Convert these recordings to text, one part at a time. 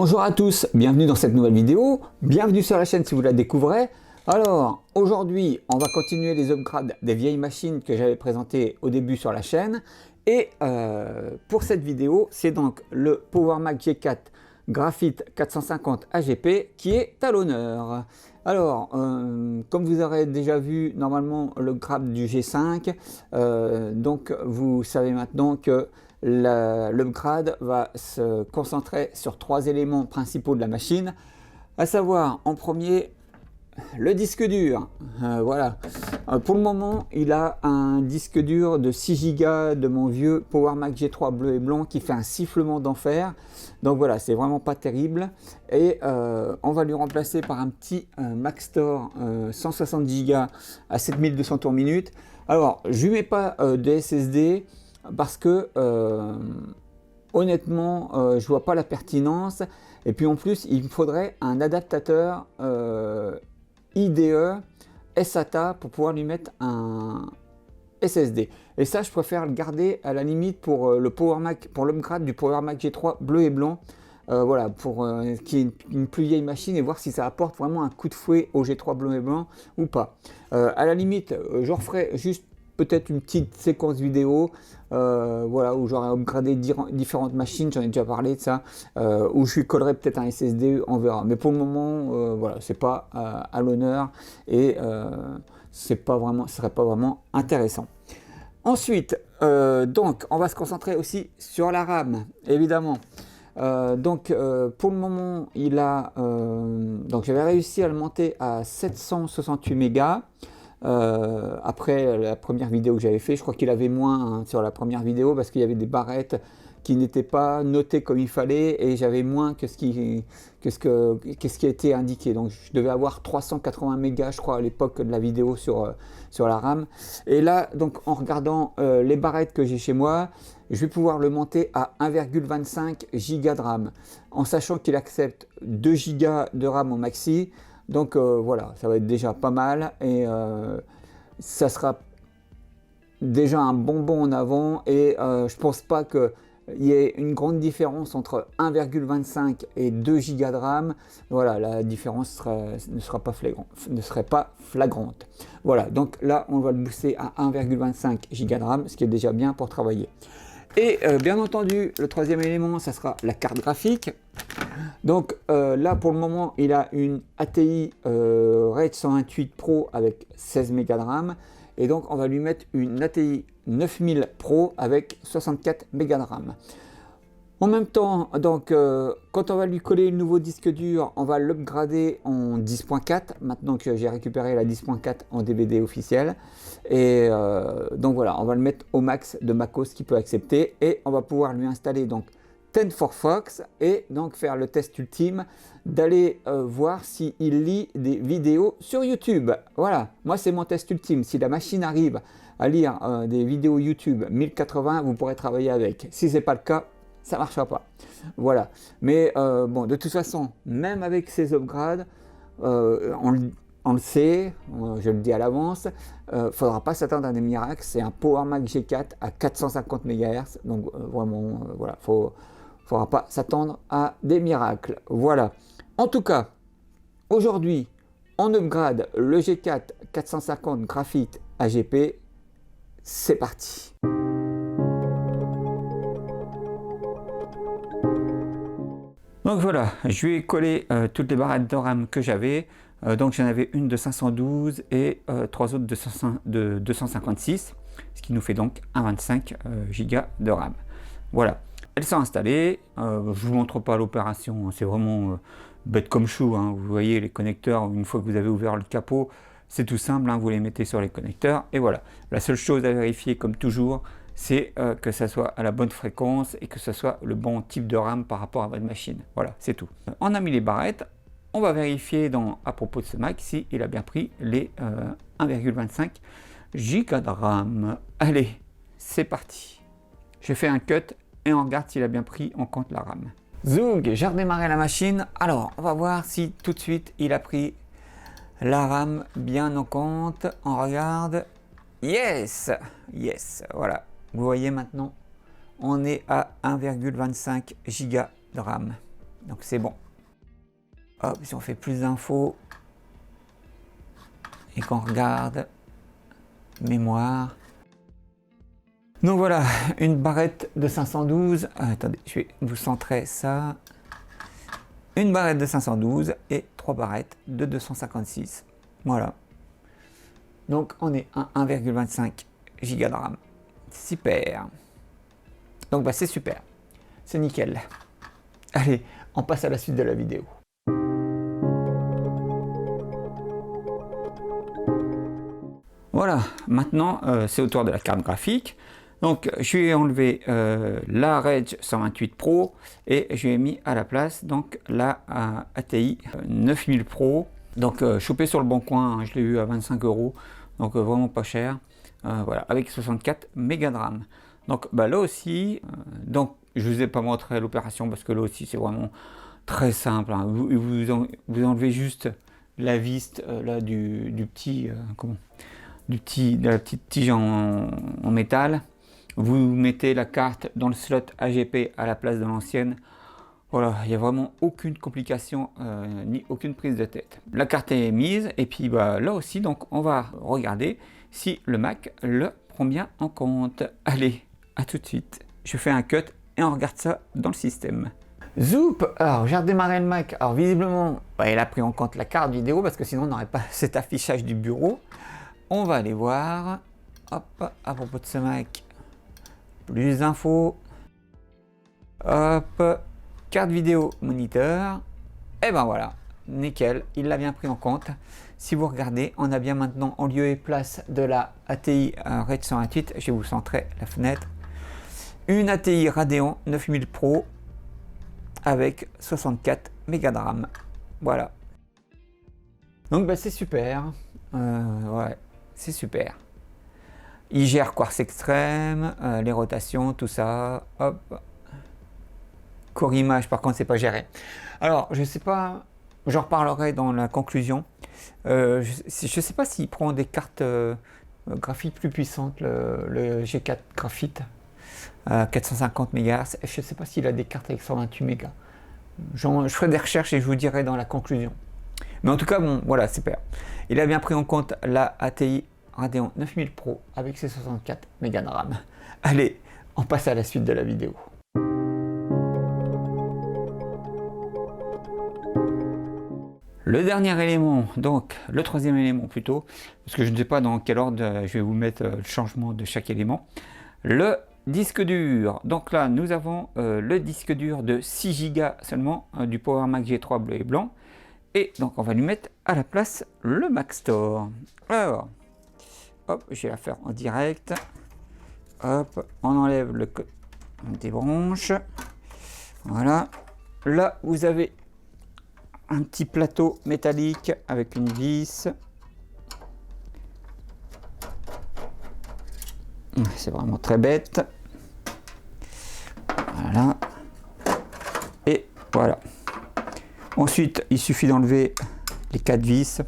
Bonjour à tous, bienvenue dans cette nouvelle vidéo, bienvenue sur la chaîne si vous la découvrez. Alors aujourd'hui on va continuer les upgrades des vieilles machines que j'avais présentées au début sur la chaîne. Et pour cette vidéo c'est donc le PowerMac G4 Graphite 450 AGP qui est à l'honneur. Alors comme vous aurez déjà vu normalement le grade du G5, donc vous savez maintenant que l'upgrade va se concentrer sur trois éléments principaux de la machine, à savoir en premier le disque dur. Voilà. Pour le moment, il a un disque dur de 6 Go de mon vieux PowerMac G3 bleu et blanc qui fait un sifflement d'enfer. Donc voilà, c'est vraiment pas terrible. Et on va lui remplacer par un petit Maxtor 170 Go à 7200 tours minute. Alors, je lui mets pas de SSD parce que honnêtement, je vois pas la pertinence. Et puis en plus, il me faudrait un adaptateur IDE SATA pour pouvoir lui mettre un SSD. Et ça, je préfère le garder à la limite pour le PowerMac, pour l'upgrade du PowerMac G3 bleu et blanc. Voilà, pour qui est une plus vieille machine et voir si ça apporte vraiment un coup de fouet au G3 bleu et blanc ou pas. À la limite, je referai juste peut-être une petite séquence vidéo, voilà, où j'aurais upgradé différentes machines, j'en ai déjà parlé de ça, où je lui collerai peut-être un SSD, on verra. Mais pour le moment, voilà, c'est pas à l'honneur et c'est pas vraiment, ce serait pas vraiment intéressant. Ensuite, donc, on va se concentrer aussi sur la RAM, évidemment. Donc pour le moment il a donc j'avais réussi à le monter à 768 mégas après la première vidéo que j'avais fait. Je crois qu'il avait moins hein, sur la première vidéo parce qu'il y avait des barrettes qui n'étaient pas notées comme il fallait et j'avais moins que ce qui a été indiqué. Donc je devais avoir 380 mégas je crois à l'époque de la vidéo sur la RAM. Et là donc en regardant les barrettes que j'ai chez moi, je vais pouvoir le monter à 1,25 Go de RAM en sachant qu'il accepte 2 Go de RAM au maxi. Donc voilà, ça va être déjà pas mal et ça sera déjà un bon bond en avant et je pense pas qu'il y ait une grande différence entre 1,25 et 2 Go de RAM. Voilà, la différence ne serait pas flagrante. Voilà, donc là on va le booster à 1,25 Go de RAM, ce qui est déjà bien pour travailler. Et bien entendu, le troisième élément, ça sera la carte graphique. Donc là, pour le moment, il a une ATI RAID 128 Pro avec 16 mégas de RAM. Et donc, on va lui mettre une ATI 9000 Pro avec 64 mégas de RAM. En même temps, donc, quand on va lui coller le nouveau disque dur, on va l'upgrader en 10.4, maintenant que j'ai récupéré la 10.4 en DVD officiel. Et donc voilà, on va le mettre au max de macOS qu'il peut accepter. Et on va pouvoir lui installer donc 10 4Fox et donc faire le test ultime d'aller voir s'il lit des vidéos sur YouTube. Voilà, moi c'est mon test ultime. Si la machine arrive à lire des vidéos YouTube 1080, vous pourrez travailler avec. Si ce n'est pas le cas, ça ne marchera pas. Voilà. Mais bon, de toute façon, même avec ces upgrades, on le sait, je le dis à l'avance, il ne faudra pas s'attendre à des miracles. C'est un PowerMac G4 à 450 MHz. Donc vraiment, voilà, il ne faudra pas s'attendre à des miracles. Voilà. En tout cas, aujourd'hui, on upgrade le G4 450 Graphite AGP. C'est parti. Donc voilà, je lui ai collé toutes les barrettes de RAM que j'avais. Donc j'en avais une de 512 et trois autres de 256, ce qui nous fait donc 1,25 Go de RAM. Voilà, elles sont installées. Je ne vous montre pas l'opération, c'est vraiment bête comme chou. Hein. Vous voyez les connecteurs, une fois que vous avez ouvert le capot, c'est tout simple, hein, vous les mettez sur les connecteurs et voilà. La seule chose à vérifier comme toujours, c'est que ça soit à la bonne fréquence et que ce soit le bon type de RAM par rapport à votre machine. Voilà, c'est tout. On a mis les barrettes. On va vérifier à propos de ce Mac s'il a bien pris les 1,25 Go de RAM. Allez, c'est parti. Je fais un cut et on regarde s'il a bien pris en compte la RAM. Zoug, j'ai redémarré la machine. Alors, on va voir si tout de suite il a pris la RAM bien en compte. On regarde. Yes, yes, voilà. Vous voyez maintenant, on est à 1,25 Go de RAM. donc c'est bon. Hop, si on fait plus d'infos et qu'on regarde mémoire. Donc voilà, une barrette de 512. Attendez, je vais vous centrer ça. Une barrette de 512 et 3 barrettes de 256. Voilà. Donc on est à 1,25 Go de RAM. Super. Donc bah c'est super. C'est nickel. Allez, on passe à la suite de la vidéo. Voilà, maintenant c'est au tour de la carte graphique. Donc je lui ai enlevé la Reg 128 Pro et je lui ai mis à la place donc la ATI 9000 Pro. Donc chopé sur le bon coin, hein, je l'ai eu à 25 €, donc vraiment pas cher. Voilà, avec 64 mégas de RAM. Donc bah, là aussi, donc je vous ai pas montré l'opération parce que là aussi c'est vraiment très simple. Hein. Vous enlevez juste la vis là du petit de la petite tige en métal. Vous mettez la carte dans le slot AGP à la place de l'ancienne. Voilà, il n'y a vraiment aucune complication ni aucune prise de tête. La carte est mise et puis bah, là aussi, donc on va regarder si le Mac le prend bien en compte. Allez, à tout de suite. Je fais un cut et on regarde ça dans le système. Zoup! Alors j'ai redémarré le Mac. Alors visiblement, bah, il a pris en compte la carte vidéo parce que sinon on n'aurait pas cet affichage du bureau. On va aller voir. Hop, à propos de ce Mac. Plus d'infos. Hop, carte vidéo moniteur. Et ben voilà, nickel, il l'a bien pris en compte. Si vous regardez, on a bien maintenant en lieu et place de la ATI Reg 128, je vais vous centrer la fenêtre, une ATI Radeon 9000 Pro avec 64 mégas de RAM. Voilà. Donc bah, c'est super. Ouais, c'est super. Il gère Quartz Extreme, les rotations, tout ça. Hop. Core Image, par contre, c'est pas géré. Alors, je sais pas, j'en reparlerai dans la conclusion. Je sais pas s'il prend des cartes graphiques plus puissantes, le G4 Graphite à 450 MHz. Je sais pas s'il a des cartes avec 128 mégas. Je ferai des recherches et je vous dirai dans la conclusion. Mais en tout cas, bon, voilà, super. Il a bien pris en compte la ATI Radeon 9000 Pro avec ses 64 mégas de RAM. Allez, on passe à la suite de la vidéo. Le dernier élément, donc le troisième élément plutôt, parce que je ne sais pas dans quel ordre je vais vous mettre le changement de chaque élément. Le disque dur. Donc là, nous avons le disque dur de 6 Go seulement du Power Mac G3 bleu et blanc. Et donc on va lui mettre à la place le Mac Store. Alors, hop, je vais la faire en direct. Hop, on enlève le des branches. Voilà. Là, vous avez un petit plateau métallique avec une vis. C'est vraiment très bête. Voilà. Et voilà. Ensuite, il suffit d'enlever les 4 vis.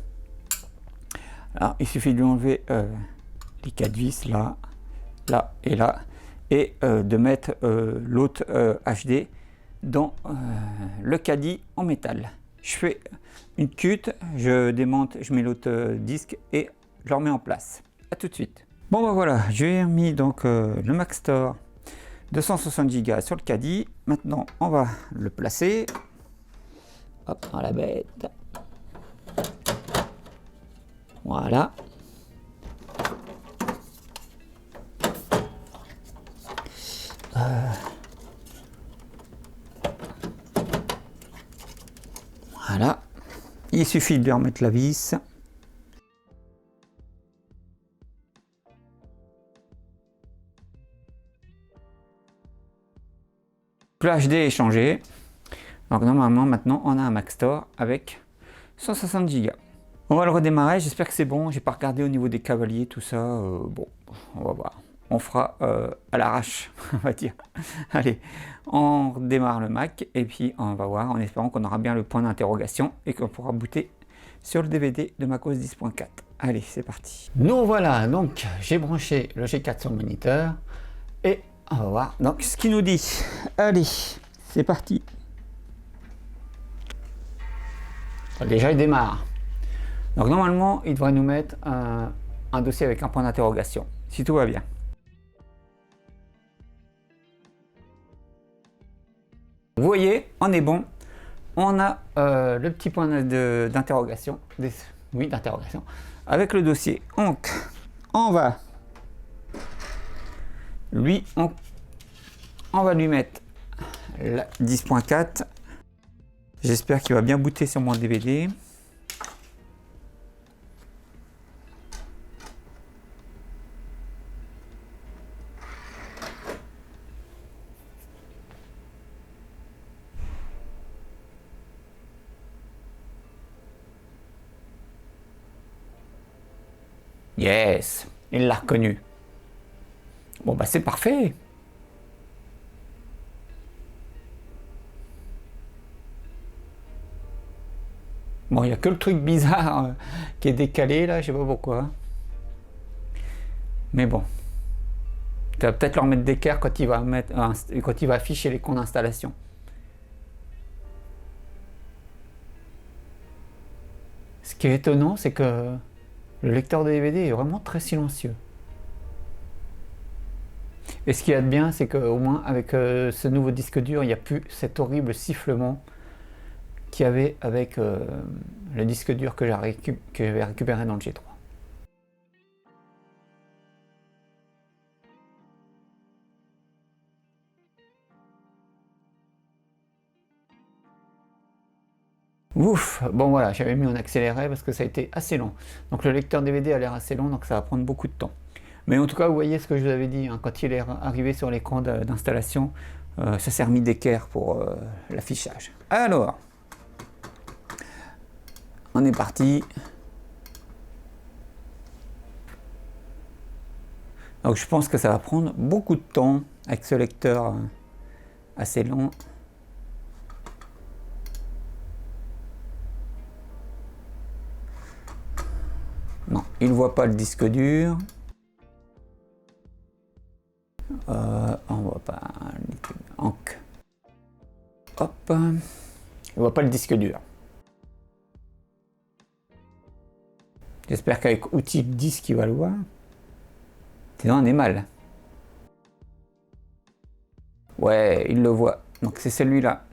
Alors, il suffit d'enlever les 4 vis là, là et là, et de mettre l'autre HD dans le caddie en métal. Je fais une cut, je démonte, je mets l'autre disque et je le remets en place. A tout de suite. Bon ben voilà, j'ai mis donc le Mac Store de 160 Go sur le caddie. Maintenant, on va le placer. Hop, dans la bête. Voilà. Voilà. Il suffit de lui remettre la vis. Le HD est changé. Donc normalement maintenant on a un Mac Store avec 160 Go. On va le redémarrer, j'espère que c'est bon. J'ai pas regardé au niveau des cavaliers, tout ça. Bon, on va voir. On fera à l'arrache, on va dire. Allez, on redémarre le Mac et puis on va voir en espérant qu'on aura bien le point d'interrogation et qu'on pourra booter sur le DVD de macOS 10.4. Allez, c'est parti. Nous voilà, donc j'ai branché le G4 sur le moniteur et on va voir donc ce qu'il nous dit. Allez, c'est parti. Déjà, il démarre. Donc normalement, il devrait nous mettre un dossier avec un point d'interrogation, si tout va bien. Vous voyez, on est bon. On a le petit point d'interrogation, oui, d'interrogation, avec le dossier. Donc, on va on va lui mettre la 10.4. J'espère qu'il va bien booter sur mon DVD. Yes, il l'a reconnu. Bon bah c'est parfait. Bon, il n'y a que le truc bizarre qui est décalé là, je sais pas pourquoi. Mais bon. Tu vas peut-être leur mettre d'équerre quand il va quand il va afficher les comptes d'installation. Ce qui est étonnant, c'est que le lecteur de DVD est vraiment très silencieux. Et ce qu'il y a de bien, c'est qu'au moins avec ce nouveau disque dur, il n'y a plus cet horrible sifflement qu'il y avait avec le disque dur que j'avais récupéré dans le G3. Ouf, bon voilà, j'avais mis en accéléré parce que ça a été assez long. Donc le lecteur DVD a l'air assez long, donc ça va prendre beaucoup de temps. Mais en tout cas, vous voyez ce que je vous avais dit, hein, quand il est arrivé sur l'écran d'installation, ça s'est remis d'équerre pour l'affichage. Alors, on est parti. Donc je pense que ça va prendre beaucoup de temps avec ce lecteur assez long. Non, il ne voit pas le disque dur. On voit pas. Hop. Il voit pas le disque dur. J'espère qu'avec outil disque il va le voir. Sinon on est mal. Ouais, il le voit. Donc c'est celui-là.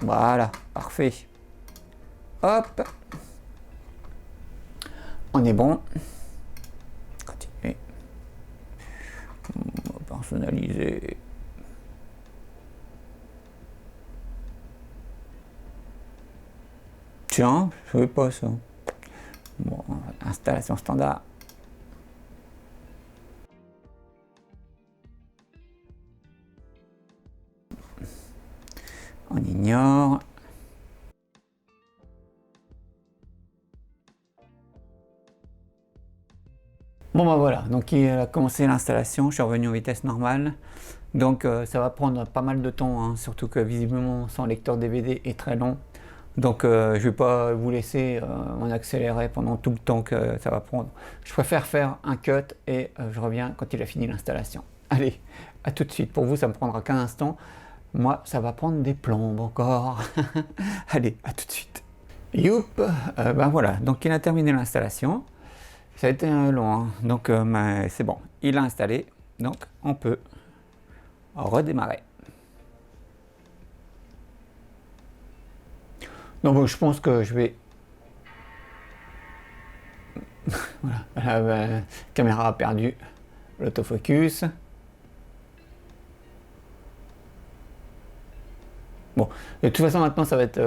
Voilà, parfait. Hop. On est bon. Continuer. On va personnaliser. Tiens, je savais pas ça. Bon, installation standard. On ignore. Bon bah voilà, donc il a commencé l'installation, je suis revenu en vitesse normale. Donc ça va prendre pas mal de temps, hein, surtout que visiblement son lecteur DVD est très long. Donc je vais pas vous laisser en accélérer pendant tout le temps que ça va prendre. Je préfère faire un cut et je reviens quand il a fini l'installation. Allez, à tout de suite. Pour vous, ça me prendra qu'un instant. Moi, ça va prendre des plombes encore. Allez, à tout de suite. Youp, ben voilà, donc il a terminé l'installation. Ça a été long, hein. Donc c'est bon, il a installé, donc on peut redémarrer. Donc bon, je pense que je vais... voilà, la caméra a perdu l'autofocus. Bon, de toute façon maintenant ça va être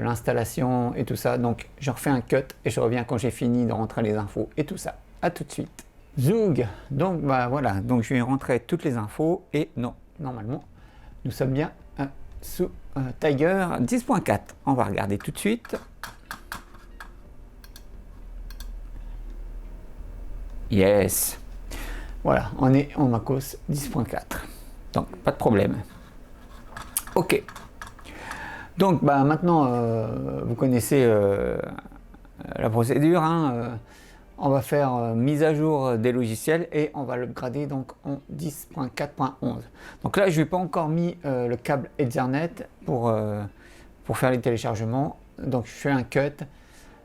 l'installation et tout ça, donc je refais un cut et je reviens quand j'ai fini de rentrer les infos et tout ça. À tout de suite. Zoug. Donc bah voilà, donc je vais rentrer toutes les infos et non, normalement nous sommes bien sous Tiger 10.4. On va regarder tout de suite. Yes. Voilà, on est en MacOS 10.4. Donc pas de problème. Ok. Donc bah, maintenant, vous connaissez la procédure, hein, on va faire mise à jour des logiciels et on va l'upgrader donc en 10.4.11. Donc là, je n'ai pas encore mis le câble Ethernet pour faire les téléchargements. Donc je fais un cut,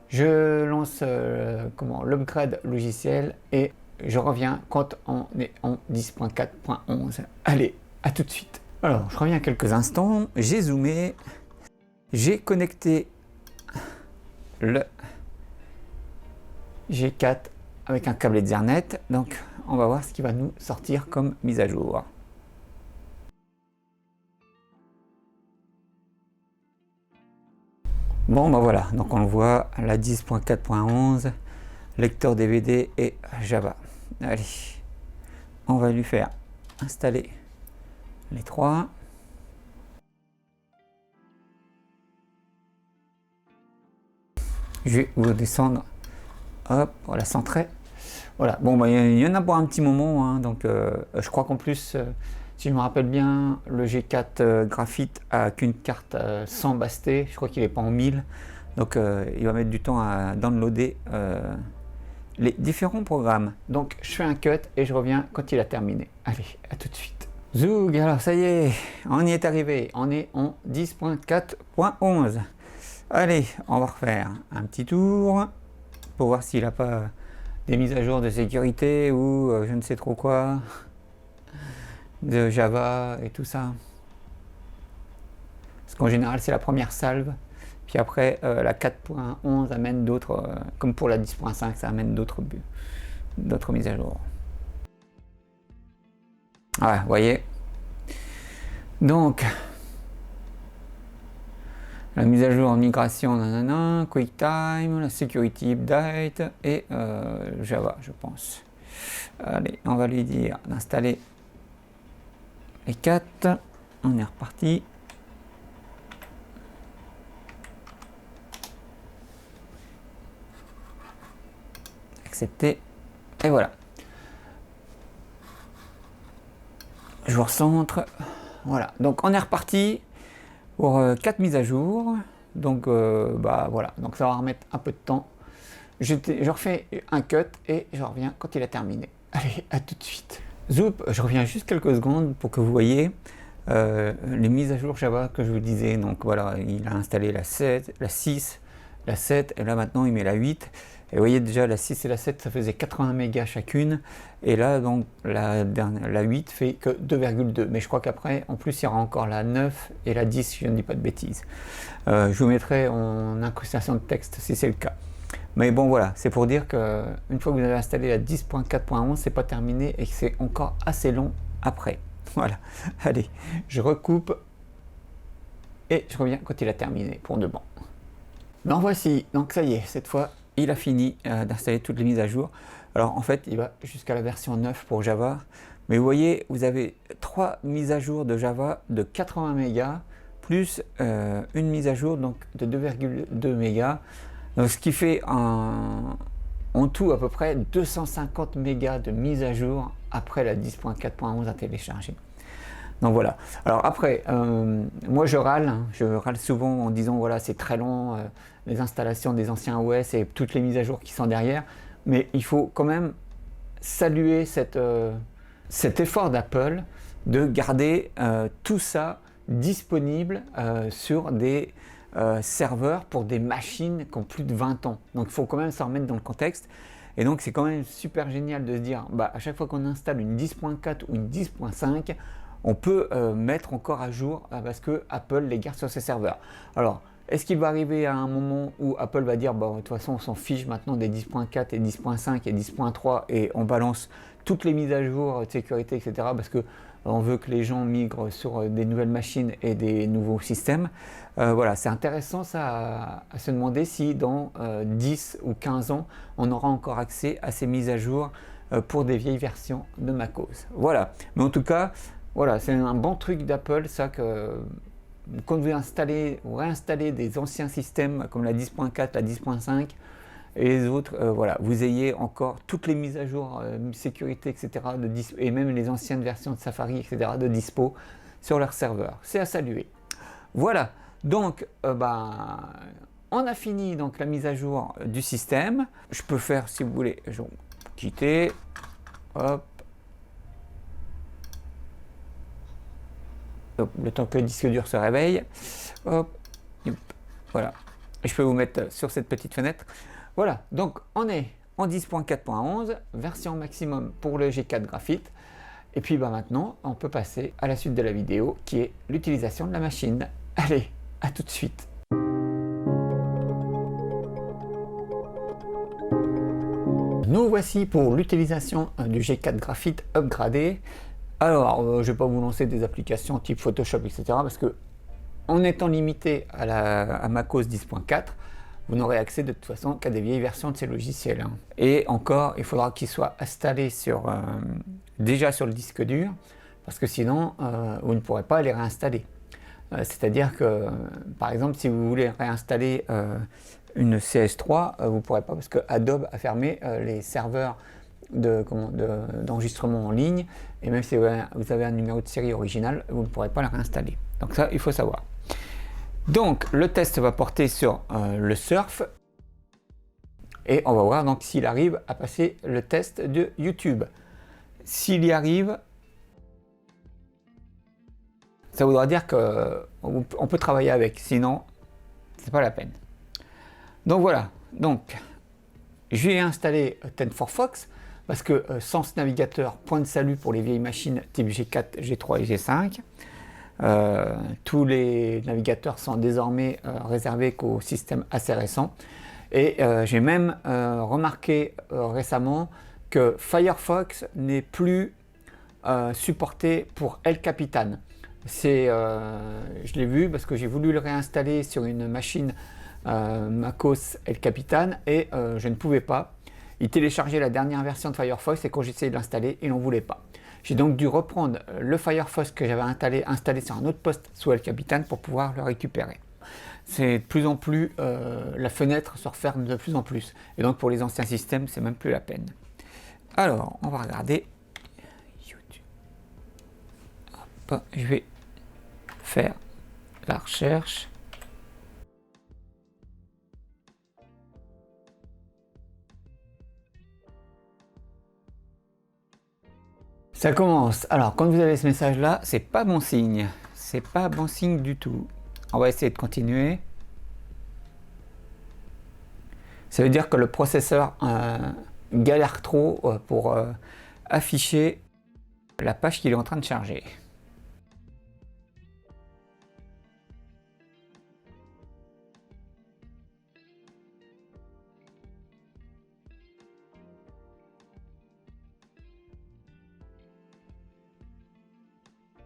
je lance l'upgrade logiciel et je reviens quand on est en 10.4.11. Allez, à tout de suite. Alors, je reviens quelques instants, j'ai zoomé, j'ai connecté le G4 avec un câble Ethernet, donc on va voir ce qui va nous sortir comme mise à jour. Bon ben voilà, donc on le voit, la 10.4.11, lecteur DVD et Java. Allez, on va lui faire installer les trois. Je vais vous descendre, hop, voilà, centré. Voilà, bon, bah, il y en a pour un petit moment, hein, donc je crois qu'en plus, si je me rappelle bien, le G4 Graphite a qu'une carte 100 basté, je crois qu'il n'est pas en 1000, donc il va mettre du temps à downloader les différents programmes. Donc je fais un cut et je reviens quand il a terminé. Allez, à tout de suite. Zoug, alors ça y est, on y est arrivé, on est en 10.4.11. Allez, on va refaire un petit tour pour voir s'il n'a pas des mises à jour de sécurité ou je ne sais trop quoi, de Java et tout ça. Parce qu'en général, c'est la première salve. Puis après, la 4.11 amène d'autres, comme pour la 10.5, ça amène d'autres mises à jour. Ouais, vous voyez. Donc, la mise à jour en migration, nanana, QuickTime, la Security Update et Java, je pense. Allez, on va lui dire d'installer les 4. On est reparti. Accepter. Et voilà. Je vous recentre. Voilà, donc on est reparti pour 4 mises à jour. Donc bah voilà, donc ça va remettre un peu de temps. Je refais un cut et je reviens quand il a terminé. Allez, à tout de suite. Zoup, je reviens juste quelques secondes pour que vous voyez les mises à jour Java que je vous disais. Donc voilà, il a installé la 7, la 6, la 7 et là maintenant il met la 8. Et vous voyez déjà la 6 et la 7 ça faisait 80 mégas chacune. Et là donc la 8 fait que 2,2. Mais je crois qu'après en plus il y aura encore la 9 et la 10 si je ne dis pas de bêtises. Je vous mettrai en incrustation de texte si c'est le cas. Mais bon voilà, c'est pour dire que une fois que vous avez installé la 10.4.11, c'est pas terminé et que c'est encore assez long après. Voilà, allez, je recoupe et je reviens quand il a terminé pour de bon. Donc voici, donc ça y est, cette fois il a fini d'installer toutes les mises à jour. Alors en fait, il va jusqu'à la version 9 pour Java. Mais vous voyez, vous avez 3 mises à jour de Java de 80 mégas plus une mise à jour donc, de 2,2 mégas. Donc, ce qui fait en tout à peu près 250 mégas de mise à jour après la 10.4.11 à télécharger. Donc voilà. Alors après, moi je râle souvent en disant voilà c'est très long les installations des anciens OS et toutes les mises à jour qui sont derrière, mais il faut quand même saluer cet effort d'Apple de garder tout ça disponible sur des serveurs pour des machines qui ont plus de 20 ans. Donc il faut quand même s'en remettre dans le contexte. Et donc c'est quand même super génial de se dire, bah, à chaque fois qu'on installe une 10.4 ou une 10.5, on peut mettre encore à jour parce que Apple les garde sur ses serveurs. Alors, est-ce qu'il va arriver à un moment où Apple va dire, bah, de toute façon on s'en fiche maintenant des 10.4 et 10.5 et 10.3 et on balance toutes les mises à jour de sécurité, etc. parce que on veut que les gens migrent sur des nouvelles machines et des nouveaux systèmes. Voilà, c'est intéressant ça à se demander si dans 10 ou 15 ans, on aura encore accès à ces mises à jour pour des vieilles versions de macOS. Voilà, mais en tout cas, voilà, c'est un bon truc d'Apple, ça, que quand vous installez ou réinstallez des anciens systèmes comme la 10.4, la 10.5 et les autres, voilà, vous ayez encore toutes les mises à jour, sécurité, etc., et même les anciennes versions de Safari, etc., de dispo sur leur serveur. C'est à saluer. Voilà, donc, on on a fini donc la mise à jour du système. Je peux faire, si vous voulez, je vais quitter, hop. Hop, le temps que le disque dur se réveille, hop, voilà. Et je peux vous mettre sur cette petite fenêtre. Voilà, donc on est en 10.4.11, version maximum pour le G4 Graphite. Et puis maintenant, on peut passer à la suite de la vidéo qui est l'utilisation de la machine. Allez, à tout de suite. Nous voici pour l'utilisation du G4 Graphite upgradé. Alors, je ne vais pas vous lancer des applications type Photoshop, etc. parce que en étant limité à macOS 10.4, vous n'aurez accès de toute façon qu'à des vieilles versions de ces logiciels. Hein. Et encore, il faudra qu'ils soient installés déjà sur le disque dur, parce que sinon, vous ne pourrez pas les réinstaller. C'est-à-dire que, par exemple, si vous voulez réinstaller une CS3, vous ne pourrez pas, parce que Adobe a fermé les serveurs d'enregistrement en ligne, et même si vous avez un numéro de série original, vous ne pourrez pas le réinstaller. Donc ça, il faut savoir. Donc le test va porter sur le surf, et on va voir donc s'il arrive à passer le test de YouTube. S'il y arrive, ça voudra dire qu'on peut travailler avec, sinon c'est pas la peine. Donc voilà, donc je vais installer Ten4Fox parce que sans ce navigateur, point de salut pour les vieilles machines type G4, G3 et G5. Tous les navigateurs sont désormais réservés qu'aux systèmes assez récents. Et j'ai même remarqué récemment que Firefox n'est plus supporté pour El Capitan. Je l'ai vu parce que j'ai voulu le réinstaller sur une machine macOS El Capitan et je ne pouvais pas. Il téléchargeait la dernière version de Firefox et quand j'essayais de l'installer, il n'en voulait pas. J'ai donc dû reprendre le Firefox que j'avais installé sur un autre poste sous El Capitan pour pouvoir le récupérer. C'est de plus en plus, la fenêtre se referme de plus en plus. Et donc pour les anciens systèmes, c'est même plus la peine. Alors, on va regarder YouTube. Hop, je vais faire la recherche. Ça commence. Alors, quand vous avez ce message-là, c'est pas bon signe. C'est pas bon signe du tout. On va essayer de continuer. Ça veut dire que le processeur galère trop pour afficher la page qu'il est en train de charger.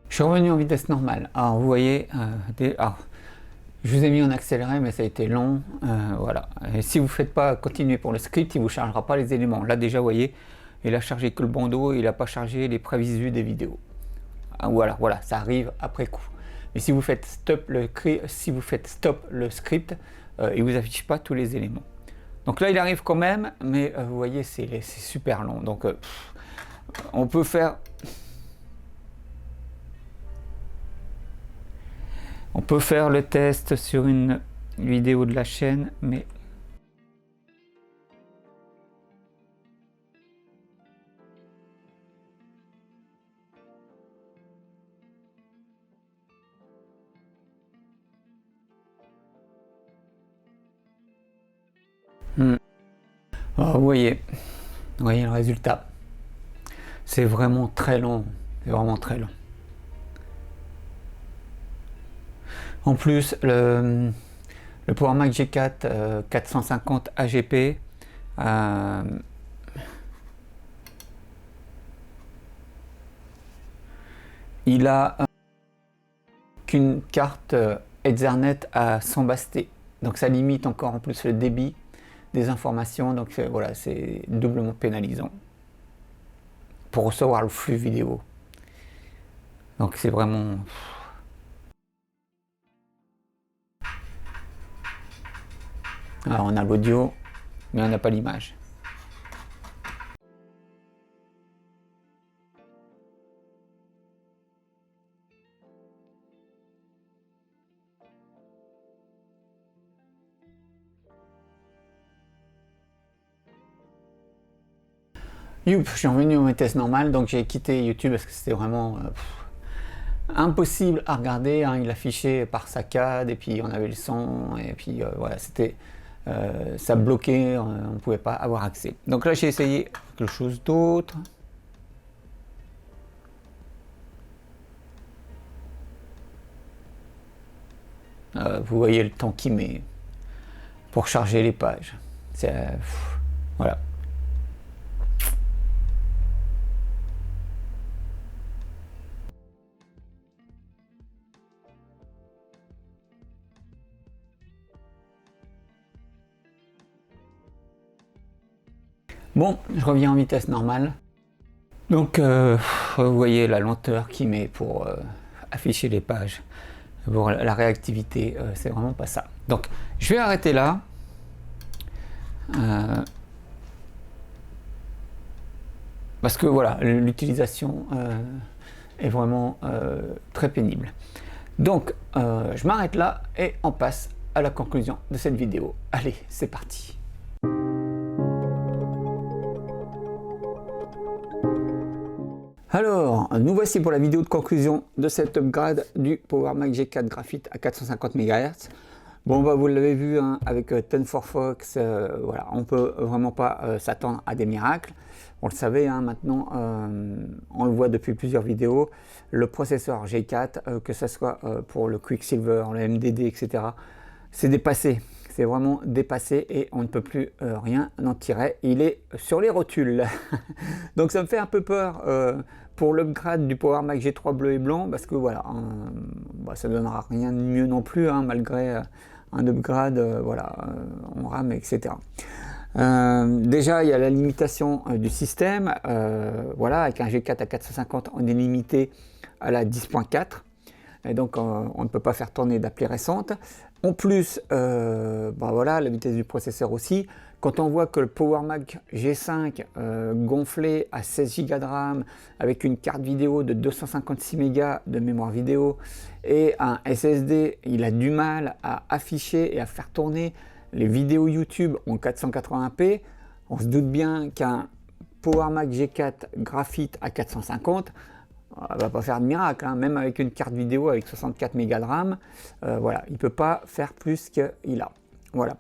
Je suis revenu en vitesse normale. Alors vous voyez, je vous ai mis en accéléré, mais ça a été long. Voilà. Et si vous ne faites pas continuer pour le script, il ne vous chargera pas les éléments. Là déjà, vous voyez, il a chargé que le bandeau, il n'a pas chargé les prévisus des vidéos. Voilà, ça arrive après coup. Mais si vous faites stop le script, il ne vous affiche pas tous les éléments. Donc là, il arrive quand même, mais vous voyez, c'est super long. Donc on peut faire... On peut faire le test sur une vidéo de la chaîne, mais oh, vous voyez le résultat. C'est vraiment très long. C'est vraiment très long. En plus, le Power Mac G4 450 AGP il a qu'une carte Ethernet à 100 basté. Donc ça limite encore en plus le débit des informations. Donc voilà, c'est doublement pénalisant pour recevoir le flux vidéo. Donc c'est vraiment... Alors on a l'audio, mais on n'a pas l'image. Youp, je suis revenu en vitesse normale, donc j'ai quitté YouTube parce que c'était vraiment impossible à regarder, hein. Il affichait par saccade, et puis on avait le son, et puis voilà, c'était ça bloquait, on ne pouvait pas avoir accès. Donc là j'ai essayé quelque chose d'autre. Vous voyez le temps qu'il met pour charger les pages. Voilà. Bon, je reviens en vitesse normale. Donc, vous voyez la lenteur qu'il met pour afficher les pages. Pour la réactivité, c'est vraiment pas ça. Donc, je vais arrêter là. Parce que voilà, l'utilisation est vraiment très pénible. Donc, je m'arrête là et on passe à la conclusion de cette vidéo. Allez, c'est parti. Alors, nous voici pour la vidéo de conclusion de cet upgrade du Power Mac G4 Graphite à 450 MHz. Bon, bah, vous l'avez vu, hein, avec 10 4 Fox, voilà, on peut vraiment pas s'attendre à des miracles. On le savait, hein, maintenant, on le voit depuis plusieurs vidéos. Le processeur G4, que ce soit pour le Quicksilver, le MDD, etc., c'est dépassé. C'est vraiment dépassé et on ne peut plus rien en tirer. Il est sur les rotules. Donc ça me fait un peu peur pour l'upgrade du Power Mac G3 bleu et blanc, parce que voilà, bah, ça ne donnera rien de mieux non plus, hein, malgré un upgrade voilà, en RAM, etc. Déjà, il y a la limitation du système. Voilà, avec un G4 à 450, on est limité à la 10.4. Et donc on ne peut pas faire tourner d'appli récente. En plus, bah voilà, la vitesse du processeur aussi. Quand on voit que le Power Mac G5 gonflé à 16 Go de RAM avec une carte vidéo de 256 Go de mémoire vidéo et un SSD, il a du mal à afficher et à faire tourner les vidéos YouTube en 480p, on se doute bien qu'un Power Mac G4 Graphite à 450 va pas faire de miracle, hein. Même avec une carte vidéo avec 64 Go de RAM, voilà, il peut pas faire plus qu'il a. Voilà.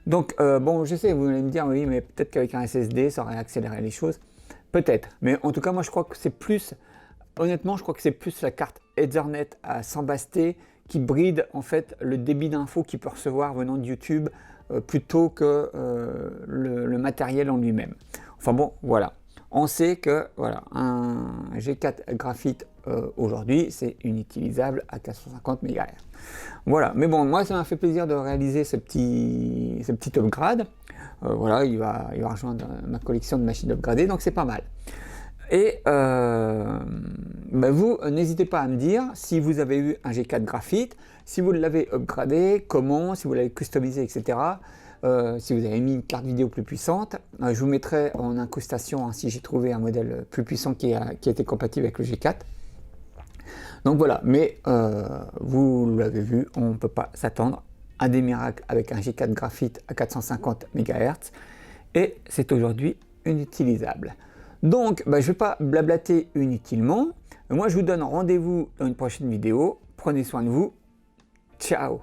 Donc bon, je sais, vous allez me dire oui, mais peut-être qu'avec un SSD ça aurait accéléré les choses, peut-être. Mais en tout cas, moi je crois que c'est plus, honnêtement, je crois que c'est plus la carte Ethernet à 100 basté qui bride en fait le débit d'infos qu'il peut recevoir venant de YouTube plutôt que le matériel en lui-même. Enfin bon, voilà. On sait que voilà, un G4 Graphite aujourd'hui, c'est inutilisable à 450 MHz. Voilà, mais bon, moi ça m'a fait plaisir de réaliser ce petit upgrade. Voilà, il va rejoindre ma collection de machines upgradées, donc c'est pas mal. Et bah vous, n'hésitez pas à me dire si vous avez eu un G4 Graphite, si vous l'avez upgradé, comment, si vous l'avez customisé, etc. Si vous avez mis une carte vidéo plus puissante, je vous mettrai en incrustation, hein, si j'ai trouvé un modèle plus puissant qui était compatible avec le G4. Donc voilà, mais vous l'avez vu, on ne peut pas s'attendre à des miracles avec un G4 Graphite à 450 MHz et c'est aujourd'hui inutilisable. Donc bah, je ne vais pas blablater inutilement, moi je vous donne rendez-vous dans une prochaine vidéo, prenez soin de vous, ciao.